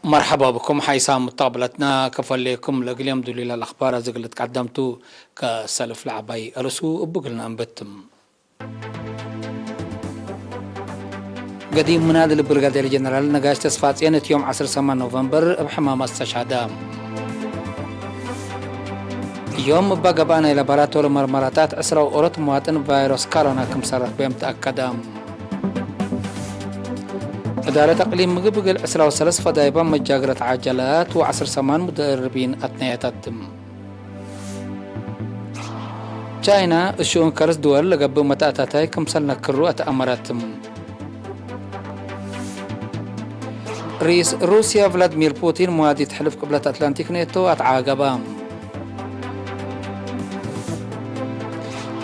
مرحبا بكم حيسام مطابلتنا كفليكم لقليم دليل الأخبار زقلت قدمتو كسلف لعبي أرسو بقلنا أنبتم قديم منادل البرغادير جنرال نقاش تصفاتين يوم 10 نوفمبر بحمام استشهاد يوم بقبانا لابراتور مرمراتات أسرى وأورط مواطن فيروس كورونا كم صرف بهم تأكد إدارة تقليم مقبل أسرى وسلس فدايبا مجاقرة عجلات وعصر سمان مدربين أثنيات تشاينا الشؤون كرس دول لقبو متأتاتاي كم سنة كرو أتأمرت رئيس روسيا فلاديمير بوتين موادي تحلف قبلة أتلانتيك نيتو أتعاقبا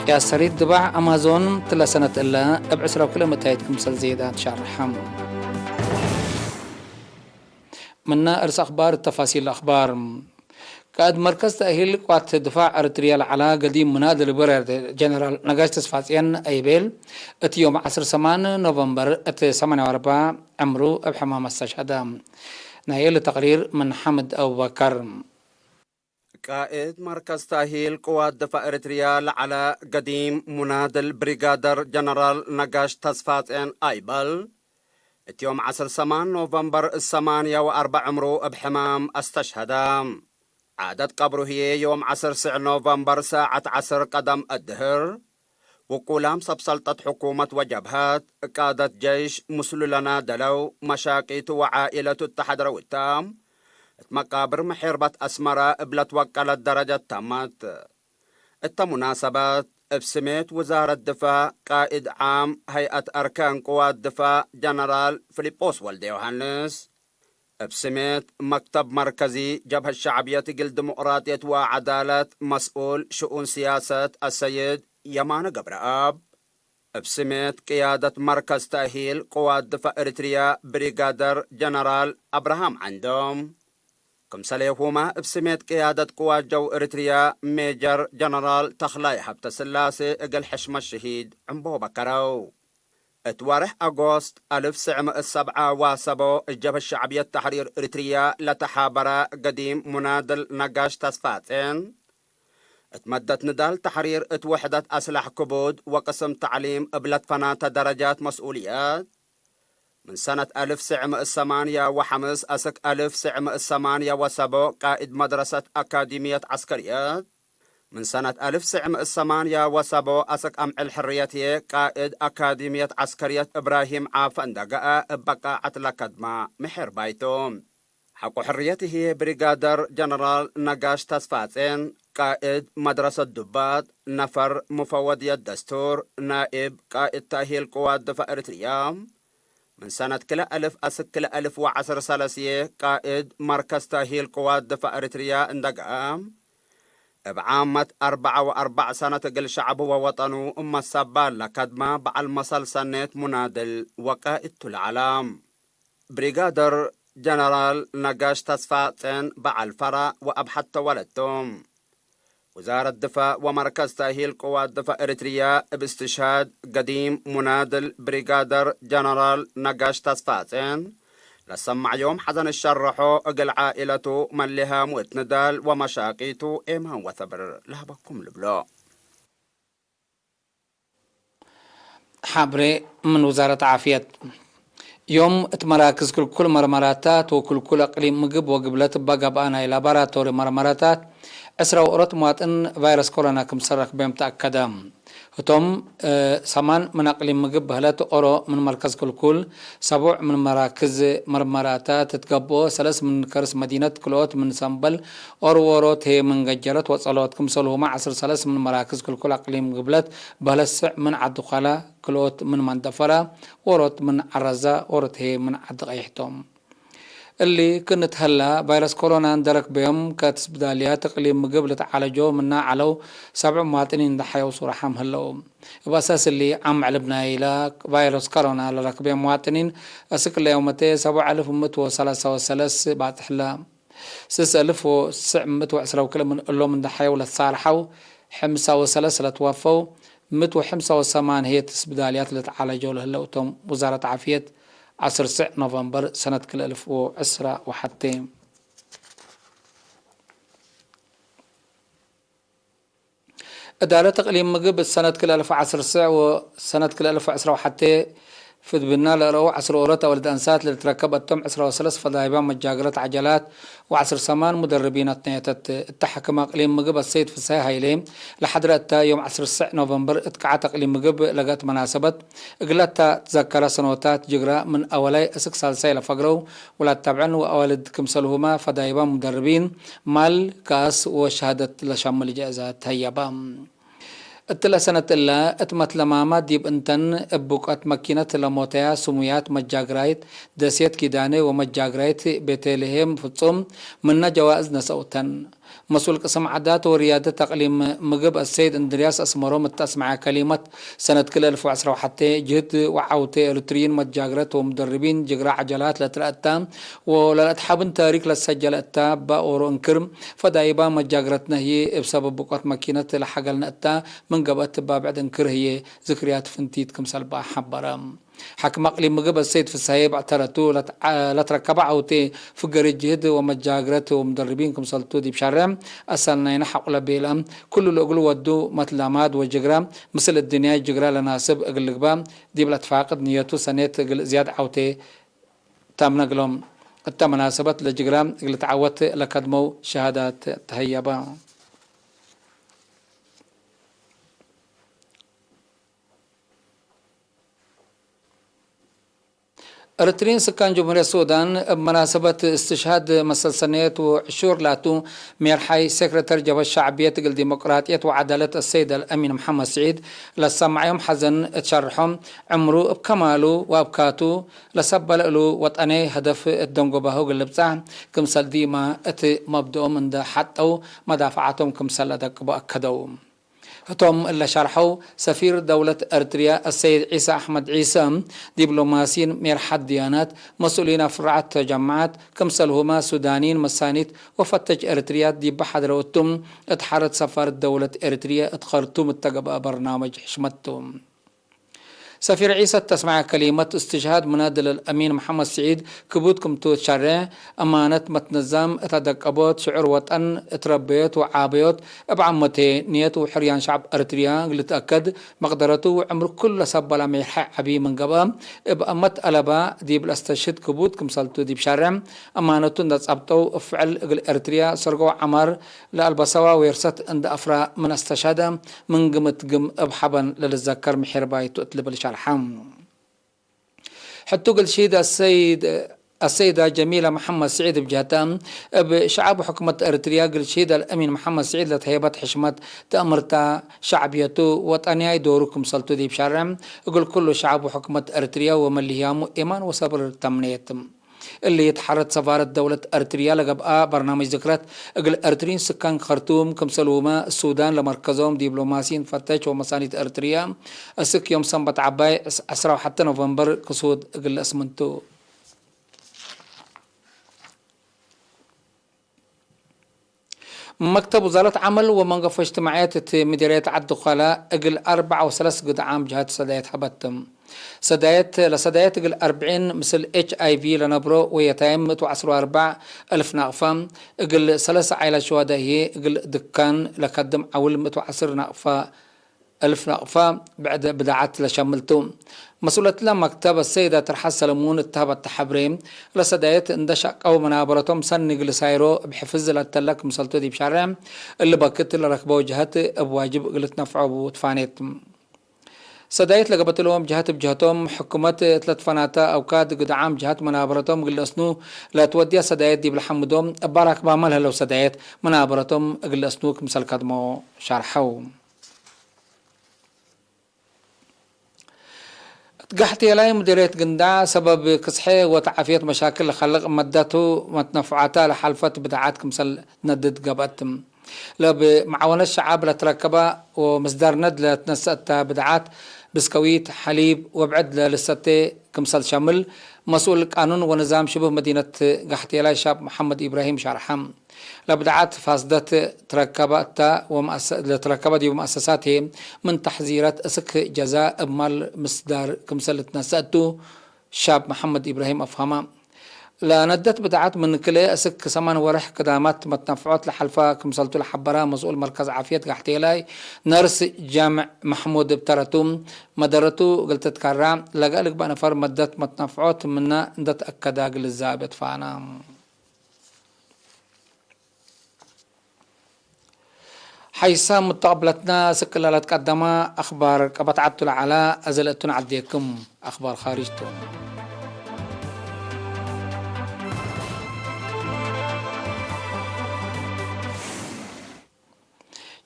يا سريد دبع أمازون تلا سنة إلا أبعسرا كل متايد كمسل زيادات شرحم منا أرس أخبار التفاصيل الأخبار قاد مركز تأهيل قوات دفاع أريتريا على قديم منادل برير جنرال نقاش تصفاتين أيبيل يوم 10 نوفمبر 48 عمرو بحمام استشهد نايل تقرير من حمد أبو بكر. قائد مركز تأهيل قوات دفاع إريتريا على قديم منادل بريغادر جنرال نقاش تصفاتين أيبل يوم 10 نوفمبر 48 عمرو بحمام استشهد. عادت قبره هي يوم 10 نوفمبر ساعة 10 قدم الدهر. وقولام سبسلطة حكومة وجبهات قادة جيش مسلولنا دلو مشاقيت وعائلة التحضر والتام مقابر محربة أسمرة بلت وكالة درجة تامت. التمناسبات بسميت وزارة الدفاع قائد عام هيئة أركان قوات الدفاع جنرال فيليبوس والدي يوهانس. بسميت مكتب مركزي جبهة الشعبية الديمقراطية وعدالة مسؤول شؤون سياسة السيد يمان قبرآب. بسميت قيادة مركز تأهيل قوات دفاع إريتريا بريغادر جنرال أبراهام عندهم. كمساليهما بسميت قيادة قوات جو إريتريا ميجر جنرال تخلاي حبت سلاسي اقل حشم الشهيد عمبو بكرو. اتوارح أغسطس 1977 الجبهة الشعبية تحرير إريتريا لتحابرة قديم منادل نقاش تصفاتين. اتمدت نضال تحرير اتوحدت أسلح كبود وقسم تعليم قبلت فنات درجات مسؤوليات. من سنة 1905 أسك 1907 قائد مدرسة أكاديمية عسكريات. من سنة 1907 أسك أمع الحرية قائد أكاديمية عسكرية إبراهيم عافندقاء بقاعة لكدما محر بايتوم. حق حريته بريغادر جنرال نقاش تصفاتين قائد مدرسة دبات نفر مفوضية الدستور نائب قائد تأهيل قوات دفاع إريتريا. من سنة كلا ألف أسك كلا 1010 سلاسية قائد مركز تأهيل قوات دفاع إريتريا اندقام. بعامة 44 سنة قل شعبه ووطنه السبال لكدما بعل مصل سنة منادل وقائد العلام. بريغادر جنرال نقاش تصفاتين بعل فرع وأبحث ولدتهم. وزارة الدفاع ومركز تأهيل قوات دفاع إريتريا باستشهاد قديم منادل بريغادر جنرال نقاش تصفاتين لسمع يوم حزن الشرحو اقل عائلته من لها موت ندال ومشاقيته إيمان وثبر لها بكم لبلا. حبري من وزارة عافية يوم اتمراكز كل مرمراتات وكل أقليم مقب وقبلت بقبانا إلى لابراتوري مرمراتات أسرى وأورط مواطن فيروس كورونا كم صرخ بهم تأكد. هتم سمان من أقليم مقب هلات أورو من مركز كل 7 من مراكز مرمراتات تتقبو 3 من كرس مدينة كلوت من سنبل أوروت هي من قجلت وصلوات كم صلوهما 10 3 من مراكز كل أقليم قبلت بهلسع من عدقالة كلوت من مندفرة أوروت من عرزة أوروت هي من عدقايحتهم اللي كنت هلا فيروس كورونا اندرك بهم كاتسبداليات تقليم قبل تعالجوا منا على 7 مواطنين ضحايا وصراحهم هلا بأساس اللي عم علبنا إلى فيروس كورونا لركب مواطنين أسك اليومتين 7133 بعد حلا 6910 وكل من اللو من ضحايا ولا تصالحوا 35 توفوا 185 هي تسبداليات اللي تعالجوا هلا وتم وزارة عافية 10 نوفمبر سنة كل 1010 وحتى إدارة تقليم مجب السنة كل 1010 وسنة كل 1010 وحتى في بنا لرو 10 أورات ولد أنسات اللي تركبت تم 10 وثلاث فضايبان متجاجرات عجلات و10 سمان مدربين التحكم أقليم مجب السيد في الساحة هيليم لحضرة يوم 10 نوفمبر اتقعت أقليم مجب لقت مناسبة قلت تذكر سنوات جغرا من أولي أسك سالسي لفقرو ولا تبعن وأولد كمسلهما فضايبان مدربين مال كاس وشهادة لشمل جائزات هيبام التلا سنة إلا اتمت لماما ديب انتن ابوقات مكينة لموتيا سمويات مجاقرايت داسيت كيداني ومجاقرايت بيتيلهم فتصم من جوائز نسوتن مسؤول قسم عادات وريادة تقليم مجب السيد اندرياس اسمرو متسمع كلمة سنة كل 1010 وحتى جهد وعوتي الترين متجاقرات ومدربين جقرا عجلات لتلاتام وللاتحابن تاريخ للسجل التاب باورو انكرم فدايبا متجاقراتنا هي بسبب بوقات مكينة لحقلنا التا من قبل بعد انكر هي ذكريات فنتيت كمسال با حبرام حكم أقليم مجب السيد في السايب اعترتو لتركب عوتي فقر الجهد ومتجاقرات ومدربين كمسالتو دي بشارم أسالنا ينحق لبيلام كل اللي أقلوا ودو مثل عماد وجقرام مثل الدنيا جقرا لناسب أقلقبام دي بلاتفاقد نيتو سنة زياد عوتي تامنا قلوم التمناسبت لجقرام قلت عوت لكدمو شهادات تهيبا أرترين سكان جمهورية السودان بمناسبة استشهاد مسلسلات وعشور لاتو ميرحي سكرتير جبهة الشعبية الديمقراطية وعدالة السيد الأمين محمد سعيد لسمع يوم حزن تشرحهم عمرو بكمالو وابكاتو لسبل له وطني هدف الدنقو بهو قلبتاه كمسل ديما ات مبدو من ده حتى مدافعاتهم كمسل لدك بأكدو هم اللي شرحوا سفير دولة أريتريا السيد عيسى أحمد عيسى دبلوماسيين ميرحد ديانات مسؤولين فرعات تجمعات كمسلهما سودانيين مسانيت وفتج أريتريا دي بحد روتم اتحرت سفارة دولة أريتريا اتخرتم التقبأ برنامج حشمتهم سفير عيسى تسمع كلمة استشهاد منادل الأمين محمد سعيد كبوتكم توتشارع أمانة متنظم اتدقبوت شعور وطن اتربيت وعابيت بعمتي نيت وحريان شعب أريتريا لتأكد مقدرته وعمر كل سبلا ميحق عبي من قبام بأمت ألبا دي بالاستشهد كبوتكم سلطو دي بشارع أمانة نتصبتو فعل أريتريا سرقو عمر لألبسوا ويرست عند أفرا من استشهاد من قمت قم أبحبا للذكر محرباي تقتلب الحم حتى قل شيد السيدة جميلة محمد سعيد بجهتام بشعب حكومة أريتريا قل شيد الأمين محمد سعيد لتهيبت حشمت تأمرتا شعبيته وطنياي دوركم سلطو دي بشارم قل كل شعب حكومة أريتريا ومليهامو إيمان وصبر تمنيتم اللي يتحرك سفارة دولة أريتريا لقبقى برنامج ذكرت اقل أريتريين سكان خرطوم كمسلوما السودان لمركزهم دبلوماسيين فتش ومسانيد أريتريا السك يوم سنبت عباي 10 حتى نوفمبر قصود اقل اسمنتو مكتب وزارة عمل ومنقف اجتماعات مديرية الدخلاء اقل 4 و3 قدعام جهات سدايات حبتم لسدايات قل 40 مثل HIV لنبرو ويتايم 114 ألف نقفة قل 3 عائلة شهداء هي قل دكان لقدم عول 110 نقفة ألف نقفة بعد بدعات لشملتهم مسؤولة مكتب السيدة ترحى سلمون اتهبت تحبريم لسدايات اندشق او منابرتهم سنق لسايرو بحفظ للتلك مسلطو دي بشارع اللي بكت لركبو جهات بواجب قلت نفعو بوتفانيت سدايت لقبت لهم جهات بجهتهم حكومة 3 فناتا أوكاد قدعام جهات منابرتهم قل أسنو لا تودي سدايت دي بالحمدهم أبارك بعملها لو سدايت منابرتهم قل أسنوك مثل قدمو شارحو تقحت يلاي مديرية قنداع سبب كسحي وتعافية مشاكل خلق مدته متنفعاتها لحلفت بدعات كمثل ندد قبتم لو بمعاونة الشعب لتركبها ومصدر ند لتنسأت بدعات بسكويت حليب وبعد للستة كمثل شمل مسؤول قانون ونظام شبه مدينة قحطيلاي شاب محمد إبراهيم شارحم لبدعات فاسدت تركبتها لتركبت دي ومؤسساتهم من تحذيرات اسك جزاء بمال مصدر كمثل تنسأتو شاب محمد إبراهيم أفهمه لا ندت بدعات من كلي أسك سمان ورح قدامات متنفعات لحلفا كمسلتو لحبرا مسؤول مركز عافية قحتيلاي نرس جامع محمود بترتم مدرتو قلت تكرام لقالك بقى نفر مدت متنفعات منا ندت أكدا قل الزابط فانا حيث متقبلتنا سكلالات قدما أخبار قبطعتو العلا أزلتون عديكم أخبار خارجتو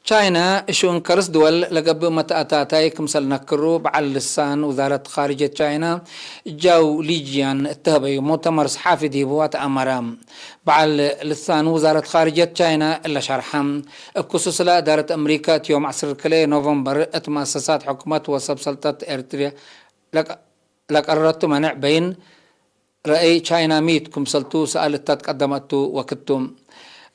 تشاينا شون كرس دول لقب متأتاتاي كمسل نكرو بعل لسان وزارة خارجية تشاينا جاو ليجيان اتهبي مؤتمر صحافي ديبوات أمرام بعل لسان وزارة خارجية تشاينا إلا شرحم بخصوص لا دارة أمريكا يوم 10 كلي نوفمبر مؤسسات حكومة وسبسلطة إريتريا لك قررت منع بين رأي تشاينا ميت كمسلتو سألت تتقدمتو وكتم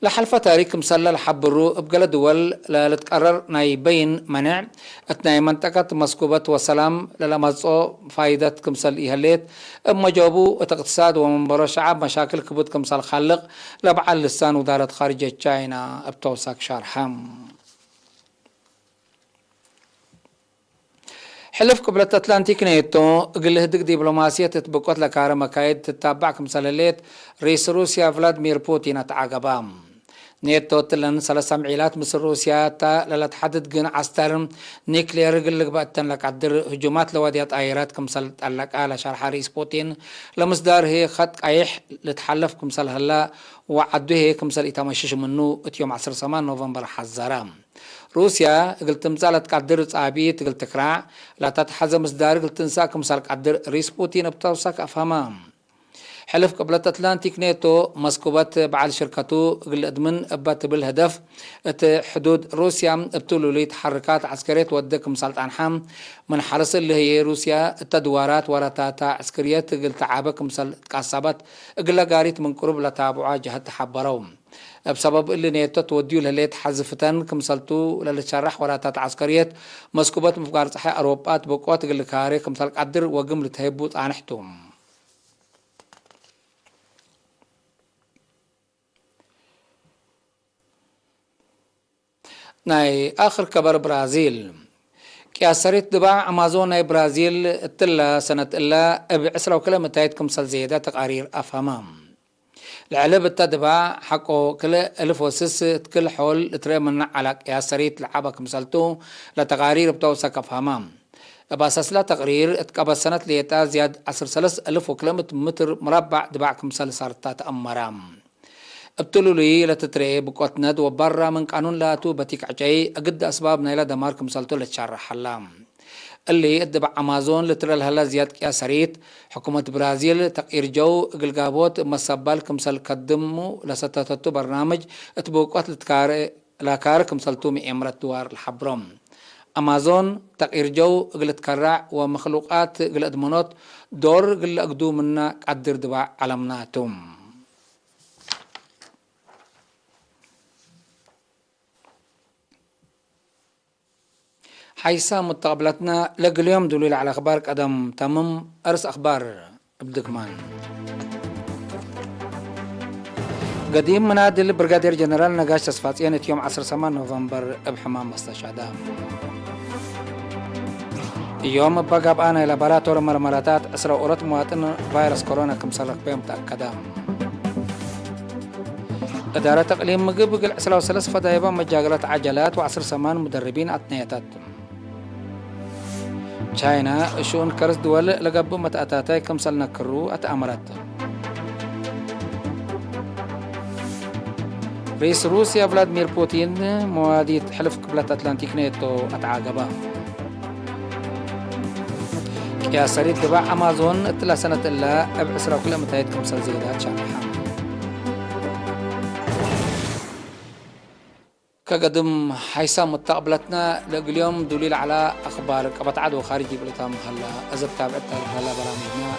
لحلفة تاريخ مسلل الحبرو بقل دول لتقرر ناي بين منع اتناي منطقة مسكوبة وسلام للمزو فايدة كمسل إهليت اما جوابو اقتصاد ومنبرو شعب مشاكل كبوت كمسل خلق لبعال لسان ودارة خارجية تشاينا ابتوساك شارحام حلف قبلة أتلانتيك نيتو قل هدق دبلوماسية تطبقات لكارة مكايد تتابع كمسلليت رئيس روسيا فلاديمير بوتين اتعاقبام نيتو تلن سلسة معيلات مصر روسيا تا لتحدد جن عسترم نيكلير قلق بقتن لك عدر هجومات لواديات آيرات كمسل تقلق على شرح رئيس بوتين لمصدار هي خط قايح لتحلف كمسل هلا وعدو هي كمسل إتامشش منو اتيوم 10 نوفمبر حزارام روسيا قلت مزالت قدر صعبيت قلت كراع لا تتحزم مصدار قلت نساك كمسل قدر رئيس بوتين بتوسك أفهمام حلف قبلة أتلانتيك نيتو مسكوبات بعد شركته قل أدمن أبات بالهدف حدود روسيا ابتلوا لي تحركات عسكرية ودك مسالت عنحام من حرص اللي هي روسيا التدوارات ورتاتا عسكريات قل تعابك مسال كاسبات قل قاريت من قرب لتابعها جهة تحبروم بسبب اللي نيتو توديو لهليت حزفتان كمسالتو للشرح وراتات عسكريات مسكوبات مفقار صحي أوروبات بقوات قل كاري كمسال قدر وقم لتهبوت عنحتهم ناي آخر كبر برازيل كياسرت دباع أمازون ناي برازيل التلا سنة إلا بعسرة وكلمة تايتكم سل زيادة تقارير أفهمام العلب التدباع حقو كل ألف وسس كل حول تريمن على كياسرت لعبك مسلتو لتقارير بتوسك أفهمام بأساس لا تقرير اتقبل سنة ليتا زياد 10,000 وكلمة متر مربع دباعكم سل صارتات أمرام ابتلوا لي لتتري بقوت ند وبرا من قانون لاتو بتيك عجي أقد أسباب نايلا دماركم مسلتو لتشرح حلام اللي اتبع أمازون لترى الهلا زياد كياسريت حكومة برازيل تقير جو قلقابوت مسابالكم سل قدموا لستتتو برنامج اتبوقوت لكاركم سلتو مئمرة دوار الحبرم أمازون تقير جو قلت كراع ومخلوقات قل أدمونات دور قل أقدو منا قدر دبع علمناتهم حيث متقبلتنا لقى اليوم دليل على أخبار قدم تمم أرس أخبار بدكمان قديم منادل برغادير جنرال نقاش تصفاتيان يوم 10 نوفمبر بحمام مستشهدام يوم بقاب أنا لابراتور مرمراتات أسرع أورات مواطن فيروس كورونا كمسلق بهم تأكدام إدارة تقليم مقب قل 10 فدايبا مجاقلات عجلات و10 مدربين أتنيتات تشاينا شون كرس دول لقب متأتاتاي كمسل نكرو أتأمرات رئيس روسيا فلاديمير بوتين موادي حلف قبلة أتلانتيك نيتو أتعاقبا يا سريت لباع أمازون تلا سنة إلا أبعسرا كل متايد كمسل زيادات شارحا كقدم حيث متقبلتنا اليوم دليل على أخبار قبط عدو خارجي بلتام هلا أزب تابعتها هلا برامجنا